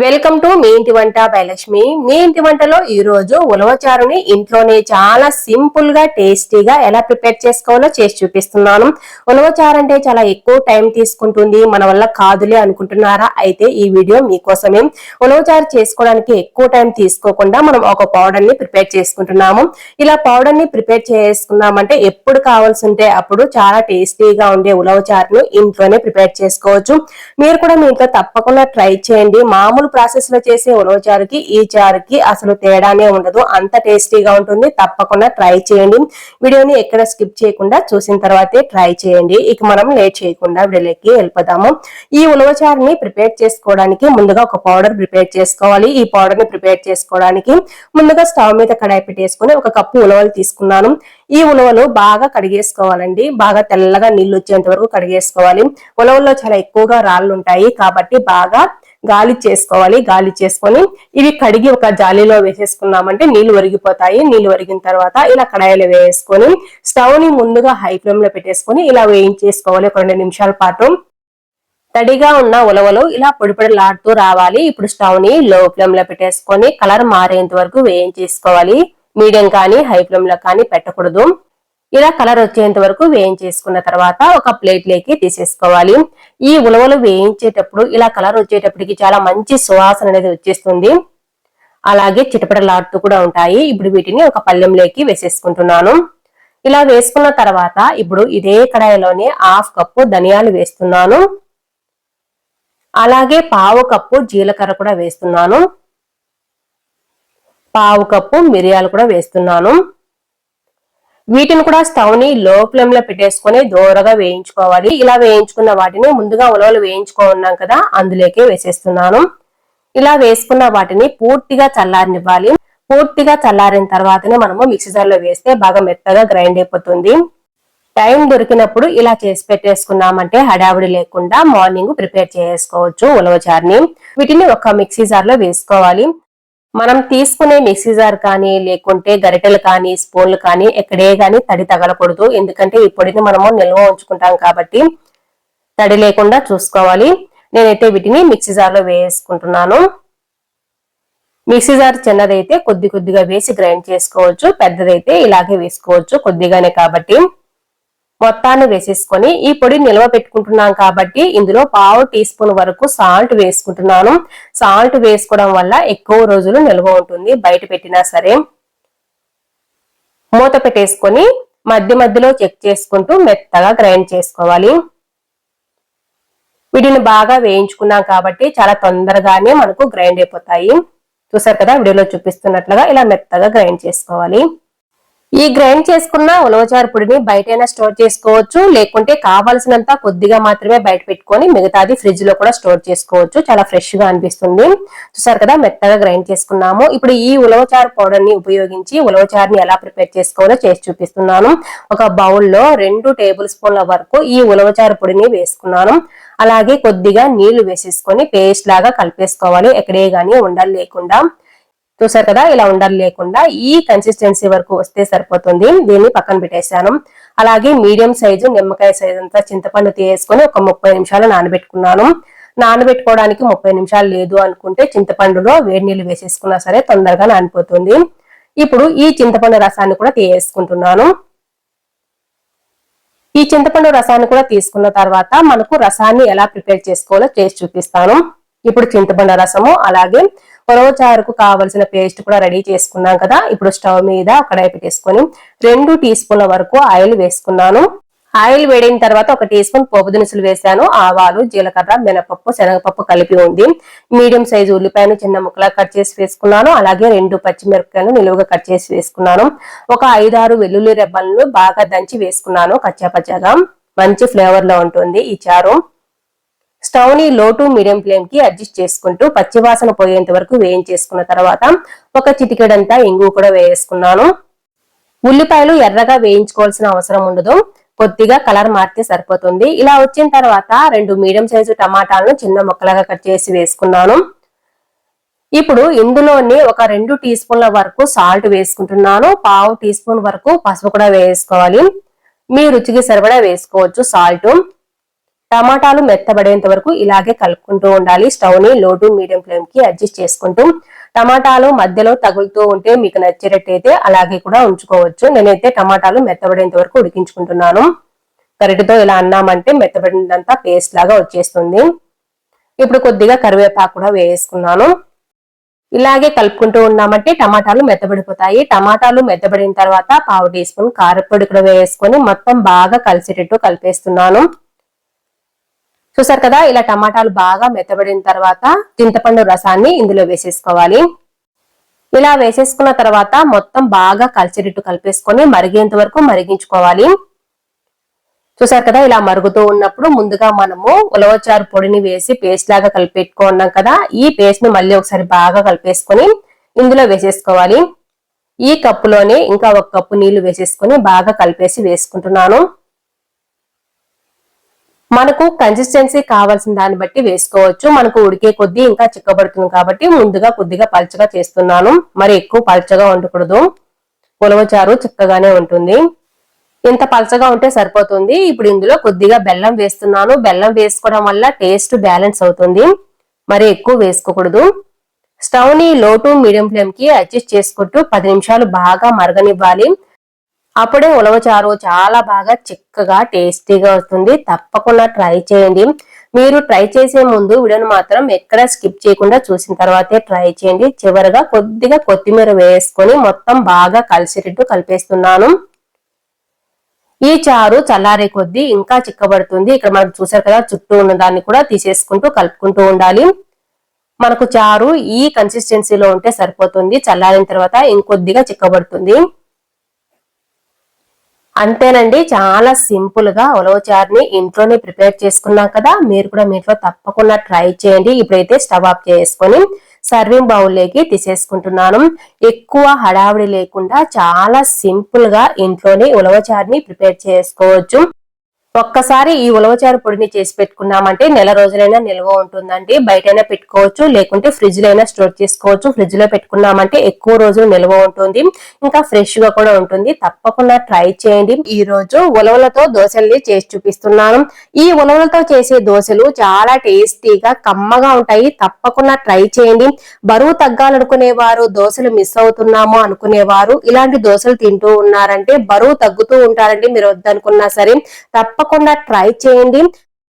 Welcome to me ఇంటి వంట by Lakshmi. మీ ఇంటి వంటలో ఈ రోజు ఉలవచారుని ఇంట్లోనే చాలా సింపుల్ గా టేస్టీగా ఎలా ప్రిపేర్ చేసుకోవాలో చేసి చూపిస్తున్నాను. ఉలవచారు అంటే చాలా ఎక్కువ టైం తీసుకుంటుంది, మన వల్ల కాదులే అనుకుంటున్నారా? అయితే ఈ వీడియో మీకోసమే. ఉలవచారు చేసుకోవడానికి ఎక్కువ టైం తీసుకోకుండా మనం ఒక పౌడర్ ని ప్రిపేర్ చేసుకుంటున్నాము. ఇలా పౌడర్ ని ప్రిపేర్ చేసుకున్నామంటే ఎప్పుడు కావాల్సి ఉంటే అప్పుడు చాలా టేస్టీగా ఉండే ఉలవచారును ఇంట్లోనే ప్రిపేర్ చేసుకోవచ్చు. మీరు కూడా మీ ఇంట్లో తప్పకుండా ట్రై చేయండి. మామూలు ప్రాసెస్ లో చేసే ఉలవచారుకి ఈ చారుకి అసలు తేడానే ఉండదు, అంత టేస్టీగా ఉంటుంది. తప్పకుండా ట్రై చేయండి. వీడియోని ఎక్కడ స్కిప్ చేయకుండా చూసిన తర్వాతే ట్రై చేయండి. ఇక మనం లేట్ చేయకుండా వీడియోకి వెళ్ళిపోదాము. ఈ ఉలవచారుని ప్రిపేర్ చేసుకోవడానికి ముందుగా ఒక పౌడర్ ప్రిపేర్ చేసుకోవాలి. ఈ పౌడర్ ని ప్రిపేర్ చేసుకోవడానికి ముందుగా స్టవ్ మీద కడాయి పెట్టేసుకుని ఒక కప్పు ఉలవలు తీసుకున్నాను. ఈ ఉలవలు బాగా కడిగేసుకోవాలండి. బాగా తెల్లగా నీళ్లు వచ్చేంత వరకు కడిగేసుకోవాలి. ఉలవల్లో చాలా ఎక్కువగా రాళ్ళు ఉంటాయి కాబట్టి బాగా గాలి చేసుకోవాలి. గాలి చేసుకొని ఇవి కడిగి ఒక జాలీలో వేసేసుకున్నామంటే నీళ్లు ఒరిగిపోతాయి. నీళ్లు ఒరిగిన తర్వాత ఇలా కడాయిలో వేసుకొని స్టవ్ ని ముందుగా హై ఫ్లేమ్ లో పెట్టేసుకొని ఇలా వేయించేసుకోవాలి ఒక 2 నిమిషాల పాటు. తడిగా ఉన్న ఉలవలు ఇలా పొడిలాడుతూ రావాలి. ఇప్పుడు స్టవ్ ని లో ఫ్లేమ్ లో పెట్టేసుకొని కలర్ మారేంత వరకు వేయించేసుకోవాలి. మీడియం కానీ హై ఫ్లేమ్ లో కానీ పెట్టకూడదు. ఇలా కలర్ వచ్చేంత వరకు వేయించేసుకున్న తర్వాత ఒక ప్లేట్ లోకి తీసేసుకోవాలి. ఈ ఉలవలు వేయించేటప్పుడు ఇలా కలర్ వచ్చేటప్పటికి చాలా మంచి సువాసన అనేది వచ్చేస్తుంది. అలాగే చిటపటలాడుతూ కూడా ఉంటాయి. ఇప్పుడు వీటిని ఒక పళ్ళెంలోకి వేసేసుకుంటున్నాను. ఇలా వేసుకున్న తర్వాత ఇప్పుడు ఇదే కడాయిలోనే 1/2 కప్పు ధనియాలు వేస్తున్నాను. అలాగే 1/2 కప్పు జీలకర్ర కూడా వేస్తున్నాను. 1/2 కప్పు మిరియాలు కూడా వేస్తున్నాను. వీటిని కూడా స్టవ్ ని లో ఫ్లేమ్ లో పెట్టేసుకొని దూరగా వేయించుకోవాలి. ఇలా వేయించుకున్న వాటిని ముందుగా ఉలవలు వేయించుకున్నాం కదా, అందులోకే వేసేస్తున్నాను. ఇలా వేసుకున్న వాటిని పూర్తిగా చల్లారనివ్వాలి. పూర్తిగా చల్లారిన తర్వాతనే మనము మిక్సీ జార్ లో వేస్తే బాగా మెత్తగా గ్రైండ్ అయిపోతుంది. టైం దొరికినప్పుడు ఇలా చేసి పెట్టేసుకున్నామంటే హడావిడి లేకుండా మార్నింగ్ ప్రిపేర్ చేసుకోవచ్చు ఉలవచారుని. వీటిని ఒక మిక్సీ జార్ లో వేసుకోవాలి. మనం తీసుకునే మిక్సీ జార్ కానీ లేకుంటే గరిటెలు కానీ స్పూన్లు కానీ ఎక్కడే కానీ తడి తగలకూడదు. ఎందుకంటే ఈ పొడిని మనము నిల్వ ఉంచుకుంటాం కాబట్టి తడి లేకుండా చూసుకోవాలి. నేనైతే వీటిని మిక్సీ జార్ లో వేసుకుంటున్నాను. మిక్సీ జార్ చిన్నదైతే కొద్దిగా వేసి గ్రైండ్ చేసుకోవచ్చు, పెద్దదైతే ఇలాగే వేసుకోవచ్చు కొద్దిగానే కాబట్టి. మొత్తాన్ని వేసేసుకొని ఈ పొడి నిల్వ పెట్టుకుంటున్నాం కాబట్టి ఇందులో 1/2 టీ స్పూన్ వరకు సాల్ట్ వేసుకుంటున్నాను. సాల్ట్ వేసుకోవడం వల్ల ఎక్కువ రోజులు నిల్వ ఉంటుంది బయట పెట్టినా సరే. మూత పెట్టేసుకొని మధ్యలో చెక్ చేసుకుంటూ మెత్తగా గ్రైండ్ చేసుకోవాలి. వీటిని బాగా వేయించుకున్నాం కాబట్టి చాలా తొందరగానే మనకు గ్రైండ్ అయిపోతాయి. చూసారు కదా, వీడియోలో చూపిస్తున్నట్లుగా ఇలా మెత్తగా గ్రైండ్ చేసుకోవాలి. ఈ గ్రైండ్ చేసుకున్న ఉలవచారు పొడిని బయటైనా స్టోర్ చేసుకోవచ్చు, లేకుంటే కావాల్సినంత కొద్దిగా మాత్రమే బయట పెట్టుకొని మిగతాది ఫ్రిడ్జ్ లో కూడా స్టోర్ చేసుకోవచ్చు. చాలా ఫ్రెష్ గా అనిపిస్తుంది. చూసారు కదా, మెత్తగా గ్రైండ్ చేసుకున్నాము. ఇప్పుడు ఈ ఉలవచారు పౌడర్ ని ఉపయోగించి ఉలవచారుని ఎలా ప్రిపేర్ చేసుకోవాలో చేసి చూపిస్తున్నాను. ఒక బౌల్లో 2 టేబుల్ స్పూన్ల వరకు ఈ ఉలవచారు పొడిని వేసుకున్నాను. అలాగే కొద్దిగా నీళ్లు వేసేసుకొని పేస్ట్ లాగా కలిపేసుకోవాలి, ఎక్కడే గానీ ఉండలు లేకుండా. చూసారు కదా, ఇలా ఉండలు లేకుండా ఈ కన్సిస్టెన్సీ వరకు వస్తే సరిపోతుంది. దీన్ని పక్కన పెట్టేశాను. అలాగే మీడియం సైజు నిమ్మకాయ సైజు అంతా చింతపండు తీసుకొని ఒక 30 నిమిషాలు నానబెట్టుకున్నాను. నానబెట్టుకోవడానికి 30 నిమిషాలు లేదు అనుకుంటే చింతపండులో వేడి నీళ్లు వేసేసుకున్నా సరే తొందరగా నానిపోతుంది. ఇప్పుడు ఈ చింతపండు రసాన్ని కూడా తీసుకుంటున్నాను. ఈ చింతపండు రసాన్ని కూడా తీసుకున్న తర్వాత మనకు రసాన్ని ఎలా ప్రిపేర్ చేసుకోవాలో చేసి చూపిస్తాను. ఇప్పుడు చింతపండు రసము అలాగే ఉలవచారుకు కావలసిన పేస్ట్ కూడా రెడీ చేసుకున్నాం కదా. ఇప్పుడు స్టవ్ మీద కడాయి పెట్టేసుకొని 2 టీ స్పూన్ల వరకు ఆయిల్ వేసుకున్నాను. ఆయిల్ వేడిన తర్వాత 1 టీ స్పూన్ పోపు దినుసులు వేసాను. ఆవాలు, జీలకర్ర, మినపప్పు, శనగపప్పు కలిపి ఉంది. మీడియం సైజు ఉల్లిపాయను చిన్న ముక్కలా కట్ చేసి వేసుకున్నాను. అలాగే 2 పచ్చిమిరపకాయలు నిలువుగా కట్ చేసి వేసుకున్నాను. ఒక 5-6 వెల్లుల్లి రెబ్బలను బాగా దంచి వేసుకున్నాను కచ్చాపచ్చాగా. మంచి ఫ్లేవర్ లో ఉంటుంది ఈ చారు. స్టవ్ ని లో టు మీడియం ఫ్లేమ్ కి అడ్జస్ట్ చేసుకుంటూ పచ్చివాసన పోయేంత వరకు వేయించేసుకున్న తర్వాత ఒక చిటికెడంతా ఇంగు కూడా వేసుకున్నాను. ఉల్లిపాయలు ఎర్రగా వేయించుకోవాల్సిన అవసరం ఉండదు, కొద్దిగా కలర్ మారితే సరిపోతుంది. ఇలా వచ్చిన తర్వాత 2 మీడియం సైజు టమాటాలను చిన్న ముక్కలుగా కట్ చేసి వేసుకున్నాను. ఇప్పుడు ఇందులోని ఒక 2 టీ స్పూన్ల వరకు సాల్ట్ వేసుకుంటున్నాను. 1/2 టీ స్పూన్ వరకు పసుపు కూడా వేసుకోవాలి. మీ రుచికి సరిపడా వేసుకోవచ్చు సాల్ట్. టమాటాలు మెత్తబడేంత వరకు ఇలాగే కలుపుకుంటూ ఉండాలి. స్టవ్ ని లో టు మీడియం ఫ్లేమ్ కి అడ్జస్ట్ చేసుకుంటూ టమాటాలు మధ్యలో తగులుతూ ఉంటే మీకు నచ్చినట్టయితే అలాగే కూడా ఉంచుకోవచ్చు. నేనైతే టమాటాలు మెత్తబడేంత వరకు ఉడికించుకుంటున్నాను. గరిటెతో ఇలా అన్నామంటే మెత్తబడినంతా పేస్ట్ లాగా వచ్చేస్తుంది. ఇప్పుడు కొద్దిగా కరివేపాకు కూడా వేసుకున్నాను. ఇలాగే కలుపుకుంటూ ఉన్నామంటే టమాటాలు మెత్తబడిపోతాయి. టమాటాలు మెత్తబడిన తర్వాత పావు టీ స్పూన్ కారపొడి కూడా వేసుకొని మొత్తం బాగా కలిసేటట్టు కలిపేస్తున్నాను. చూసారు కదా, ఇలా టమాటాలు బాగా మెత్తబడిన తర్వాత చింతపండు రసాన్ని ఇందులో వేసేసుకోవాలి. ఇలా వేసేసుకున్న తర్వాత మొత్తం బాగా కలిసేటట్టు కలిపేసుకొని మరిగేంత వరకు మరిగించుకోవాలి. చూసారు కదా, ఇలా మరుగుతూ ఉన్నప్పుడు ముందుగా మనము ఉలవచారు పొడిని వేసి పేస్ట్ లాగా కలిపెట్టుకున్నాం కదా, ఈ పేస్ట్ ని మళ్ళీ ఒకసారి బాగా కలిపేసుకొని ఇందులో వేసేసుకోవాలి. ఈ కప్పులోనే ఇంకా ఒక కప్పు నీళ్లు వేసేసుకొని బాగా కలిపేసి వేసుకుంటున్నాను. మనకు కన్సిస్టెన్సీ కావాల్సిన దాన్ని బట్టి వేసుకోవచ్చు. మనకు ఉడికే కొద్దీ ఇంకా చిక్కబడుతుంది కాబట్టి ముందుగా కొద్దిగా పల్చగా చేస్తున్నాను. మరి ఎక్కువ పల్చగా ఉండకూడదు, ఉలవచారు చిక్కగానే ఉంటుంది. ఇంత పల్చగా ఉంటే సరిపోతుంది. ఇప్పుడు ఇందులో కొద్దిగా బెల్లం వేస్తున్నాను. బెల్లం వేసుకోవడం వల్ల టేస్ట్ బ్యాలెన్స్ అవుతుంది. మరి ఎక్కువ వేసుకోకూడదు. స్టవ్ ని లో టు మీడియం ఫ్లేమ్ కి అడ్జస్ట్ చేసుకుంటూ 10 నిమిషాలు బాగా మరగనివ్వాలి. అప్పుడే ఉలవచారు చాలా బాగా చిక్కగా టేస్టీగా వస్తుంది. తప్పకుండా ట్రై చేయండి. మీరు ట్రై చేసే ముందు వీడియోని మాత్రం ఎక్కడ స్కిప్ చేయకుండా చూసిన తర్వాతే ట్రై చేయండి. చివరగా కొద్దిగా కొత్తిమీర వేసుకొని మొత్తం బాగా కలిసేటట్టు కలిపేస్తున్నాను. ఈ చారు చల్లారే కొద్దీ ఇంకా చిక్కబడుతుంది. ఇక్కడ మనకు చూసారు కదా, చుట్టూ ఉన్న దాన్ని కూడా తీసేసుకుంటూ కలుపుకుంటూ ఉండాలి. మనకు చారు ఈ కన్సిస్టెన్సీలో ఉంటే సరిపోతుంది. చల్లారిన తర్వాత ఇంకొద్దిగా చిక్కబడుతుంది. అంతేనండి, చాలా సింపుల్ గా ఉలవచారుని ఇంట్లోనే ప్రిపేర్ చేసుకున్నాం కదా. మీరు కూడా మీ ఇంట్లో తప్పకుండా ట్రై చేయండి. ఇప్పుడైతే స్టవ్ ఆఫ్ చేసుకొని సర్వింగ్ బౌల్ లోకి తీసేసుకుంటున్నాను. ఎక్కువ హడావిడి లేకుండా చాలా సింపుల్ గా ఇంట్లోనే ఉలవచారుని ప్రిపేర్ చేసుకోవచ్చు. ఒక్కసారి ఈ ఉలవచారు పొడిని చేసి పెట్టుకున్నామంటే నెల రోజులైనా నిల్వ ఉంటుందండి. బయటైనా పెట్టుకోవచ్చు, లేకుంటే ఫ్రిడ్జ్ లో అయినా స్టోర్ చేసుకోవచ్చు. ఫ్రిడ్జ్ లో పెట్టుకున్నామంటే ఎక్కువ రోజులు నిల్వ ఉంటుంది, ఇంకా ఫ్రెష్ గా కూడా ఉంటుంది. తప్పకుండా ట్రై చేయండి. ఈ రోజు ఉలవలతో దోశల్ని చేసి చూపిస్తున్నాను. ఈ ఉలవలతో చేసే దోశలు చాలా టేస్టీగా కమ్మగా ఉంటాయి. తప్పకుండా ట్రై చేయండి. బరువు తగ్గాలనుకునే వారు, దోశలు మిస్ అవుతున్నాము అనుకునేవారు ఇలాంటి దోశలు తింటూ ఉన్నారంటే బరువు తగ్గుతూ ఉంటారండి. మీరు వద్దనుకున్నా సరే తప్పకుండా ట్రై చేయండి.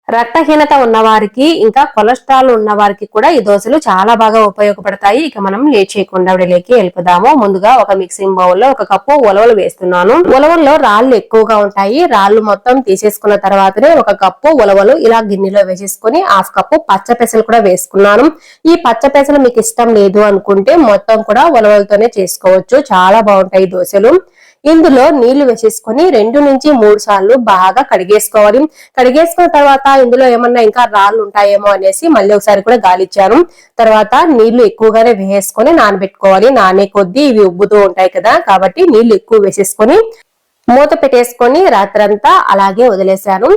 రక్తహీనత ఉన్నవారికి ఇంకా కొలెస్ట్రాల్ ఉన్న వారికి కూడా ఈ దోశలు చాలా బాగా ఉపయోగపడతాయి. ఇక మనం లేట్ చేయకుండా విడిలోకి వెళ్ళిపోదాము. ముందుగా ఒక మిక్సింగ్ బౌల్ లో 1 కప్పు ఉలవలు వేస్తున్నాను. ఉలవల్లో రాళ్లు ఎక్కువగా ఉంటాయి. రాళ్లు మొత్తం తీసేసుకున్న తర్వాతనే 1 కప్పు ఉలవలు ఇలా గిన్నెలో వేసేసుకుని 1/2 కప్పు పచ్చ పెసలు కూడా వేసుకున్నాను. ఈ పచ్చ పెసలు మీకు ఇష్టం లేదు అనుకుంటే మొత్తం కూడా ఉలవలతోనే చేసుకోవచ్చు. చాలా బాగుంటాయి దోశలు. ఇందులో నీళ్లు వేసేసుకొని 2 నుంచి 3 సార్లు బాగా కడిగేసుకోవాలి. కడిగేసుకున్న తర్వాత ఇందులో ఏమన్నా ఇంకా రాళ్ళు ఉంటాయేమో అనేసి మళ్ళీ ఒకసారి కూడా గాలిచ్చాను. తర్వాత నీళ్లు ఎక్కువగానే వేసుకొని నానబెట్టుకోవాలి. నానే కొద్దీ ఇవి ఉబ్బుతూ ఉంటాయి కదా, కాబట్టి నీళ్లు ఎక్కువ వేసేసుకొని మూత పెట్టేసుకొని రాత్రంతా అలాగే వదిలేశాను.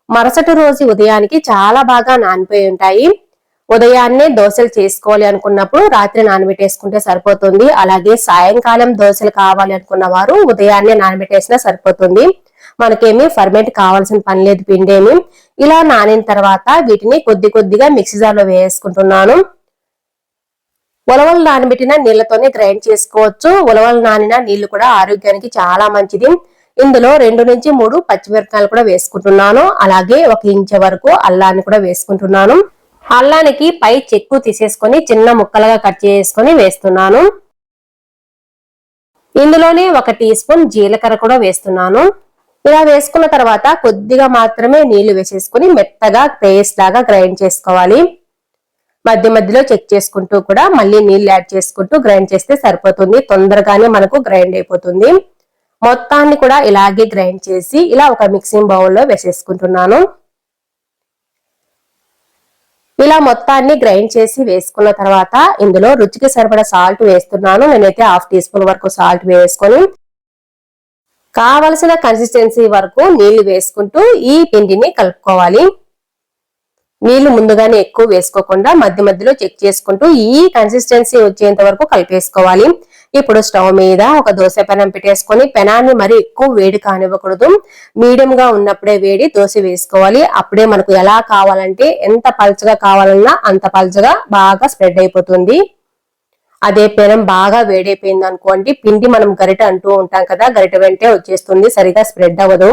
మరుసటి రోజు ఉదయానికి చాలా బాగా నానిపోయి ఉంటాయి. ఉదయాన్నే దోశలు చేసుకోవాలి అనుకున్నప్పుడు రాత్రి నానబెట్టేసుకుంటే సరిపోతుంది. అలాగే సాయంకాలం దోశలు కావాలి అనుకున్న వారు ఉదయాన్నే నానబెట్టేసినా సరిపోతుంది. మనకేమి ఫర్మెంట్ కావాల్సిన పని లేదు పిండేమి. ఇలా నానిన తర్వాత వీటిని కొద్ది కొద్దిగా మిక్సీ జార్ లో వేసుకుంటున్నాను. ఉలవలు నానబెట్టిన నీళ్లతోనే గ్రైండ్ చేసుకోవచ్చు. ఉలవలు నానిన నీళ్లు కూడా ఆరోగ్యానికి చాలా మంచిది. ఇందులో 2 నుంచి 3 పచ్చిమిరపకాయలు కూడా వేసుకుంటున్నాను. అలాగే 1 ఇంచు వరకు అల్లాన్ని కూడా వేసుకుంటున్నాను. అల్లానికి పై చెక్కు తీసేసుకొని చిన్న ముక్కలుగా కట్ చేసుకొని వేస్తున్నాను. ఇందులోనే 1 టీ స్పూన్ జీలకర్ర కూడా వేస్తున్నాను. ఇలా వేసుకున్న తర్వాత కొద్దిగా మాత్రమే నీళ్లు వేసేసుకొని మెత్తగా పేస్ట్ లాగా గ్రైండ్ చేసుకోవాలి. మధ్య మధ్యలో చెక్ చేసుకుంటూ కూడా మళ్ళీ నీళ్లు యాడ్ చేసుకుంటూ గ్రైండ్ చేస్తే సరిపోతుంది. తొందరగానే మనకు గ్రైండ్ అయిపోతుంది. మొత్తాన్ని కూడా ఇలాగే గ్రైండ్ చేసి ఇలా ఒక మిక్సింగ్ బౌల్లో వేసేసుకుంటున్నాను. ఇలా మొత్తాన్ని గ్రైండ్ చేసి వేసుకున్న తర్వాత ఇందులో రుచికి సరిపడా సాల్ట్ వేస్తున్నాను. నేనైతే 1/2 టీ స్పూన్ వరకు సాల్ట్ వేసుకొని కావలసిన కన్సిస్టెన్సీ వరకు నీళ్లు వేసుకుంటూ ఈ పిండిని కలుపుకోవాలి. నీళ్లు ముందుగానే ఎక్కువ వేసుకోకుండా మధ్య మధ్యలో చెక్ చేసుకుంటూ ఈ కన్సిస్టెన్సీ వచ్చేంత వరకు కలిపేసుకోవాలి. ఇప్పుడు స్టవ్ మీద ఒక దోశ పెనం పెట్టేసుకొని పెనాన్ని మరి ఎక్కువ వేడి కానివ్వకూడదు. మీడియం గా ఉన్నప్పుడే వేడి దోశ వేసుకోవాలి. అప్పుడే మనకు ఎలా కావాలంటే ఎంత పల్చగా కావాలన్నా అంత పల్చగా బాగా స్ప్రెడ్ అయిపోతుంది. అదే పెనం బాగా వేడైపోయింది అనుకోండి, పిండి మనం గరిట అంటూ ఉంటాం కదా, గరిట వెంటే వచ్చేస్తుంది, సరిగా స్ప్రెడ్ అవ్వదు.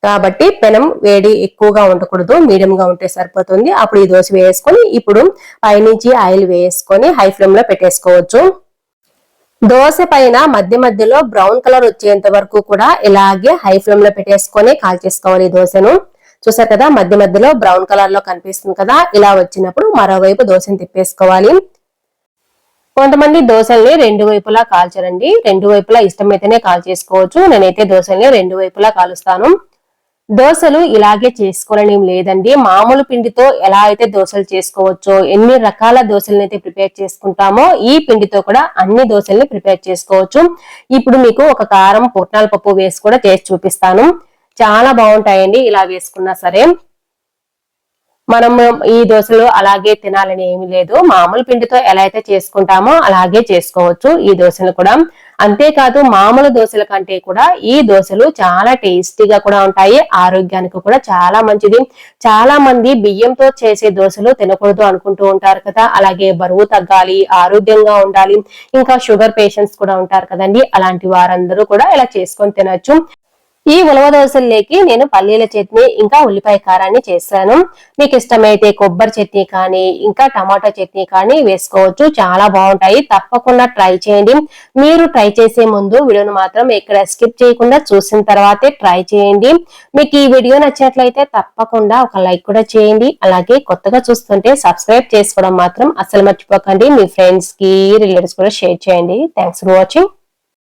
కాబట్టి పెనం వేడి ఎక్కువగా ఉండకూడదు, మీడియం గా ఉంటే సరిపోతుంది. అప్పుడు ఈ దోశ వేసుకొని ఇప్పుడు పైనుంచి ఆయిల్ వేసుకొని హై ఫ్లేమ్ లో పెట్టేసుకోవచ్చు. దోశ పైన మధ్య మధ్యలో బ్రౌన్ కలర్ వచ్చేంత వరకు కూడా ఇలాగే హై ఫ్లేమ్ లో పెట్టేసుకొని కాల్చేసుకోవాలి దోశను. చూసారు కదా, మధ్య మధ్యలో బ్రౌన్ కలర్ లో కనిపిస్తుంది కదా, ఇలా వచ్చినప్పుడు మరోవైపు దోశను తిప్పేసుకోవాలి. కొంతమంది దోశల్ని రెండు వైపులా కాల్చరండి, రెండు వైపులా ఇష్టమైతేనే కాల్చేసుకోవచ్చు. నేనైతే దోశల్ని రెండు వైపులా కాలుస్తాను. దోశలు ఇలాగే చేసుకోవాలని లేదండి, మామూలు పిండితో ఎలా అయితే దోశలు చేసుకోవచ్చో, ఎన్ని రకాల దోశలను అయితే ప్రిపేర్ చేసుకుంటామో ఈ పిండితో కూడా అన్ని దోశల్ని ప్రిపేర్ చేసుకోవచ్చు. ఇప్పుడు మీకు ఒక కారం పుట్నాల పప్పు వేసి కూడా చేసి చూపిస్తాను. చాలా బాగుంటాయండి ఇలా వేసుకున్నా సరే. మనం ఈ దోశలు అలాగే తినాలని ఏమీ లేదు, మామూలు పిండితో ఎలా అయితే చేసుకుంటామో అలాగే చేసుకోవచ్చు ఈ దోశలు కూడా. అంతేకాదు మామూలు దోశల కంటే కూడా ఈ దోశలు చాలా టేస్టీగా కూడా ఉంటాయి, ఆరోగ్యానికి కూడా చాలా మంచిది. చాలా మంది బియ్యంతో చేసే దోశలు తినకూడదు అనుకుంటూ ఉంటారు కదా, అలాగే బరువు తగ్గాలి, ఆరోగ్యంగా ఉండాలి, ఇంకా షుగర్ పేషెంట్స్ కూడా ఉంటారు కదండి, అలాంటి వారందరూ కూడా ఇలా చేసుకొని తినొచ్చు. ఈ ఉలవ దోశల్లోకి నేను పల్లీల చట్నీ ఇంకా ఉల్లిపాయ కారాన్ని చేశాను. మీకు ఇష్టమైతే కొబ్బరి చట్నీ కానీ ఇంకా టమాటో చట్నీ కానీ వేసుకోవచ్చు, చాలా బాగుంటాయి. తప్పకుండా ట్రై చేయండి. మీరు ట్రై చేసే ముందు వీడియోను మాత్రం ఎక్కడ స్కిప్ చేయకుండా చూసిన తర్వాతే ట్రై చేయండి. మీకు ఈ వీడియో నచ్చినట్లయితే తప్పకుండా ఒక లైక్ కూడా చేయండి. అలాగే కొత్తగా చూస్తుంటే సబ్స్క్రైబ్ చేసుకోవడం మాత్రం అసలు మర్చిపోకండి. మీ ఫ్రెండ్స్ కి రిలేటివ్స్ కూడా షేర్ చేయండి. Thanks for watching.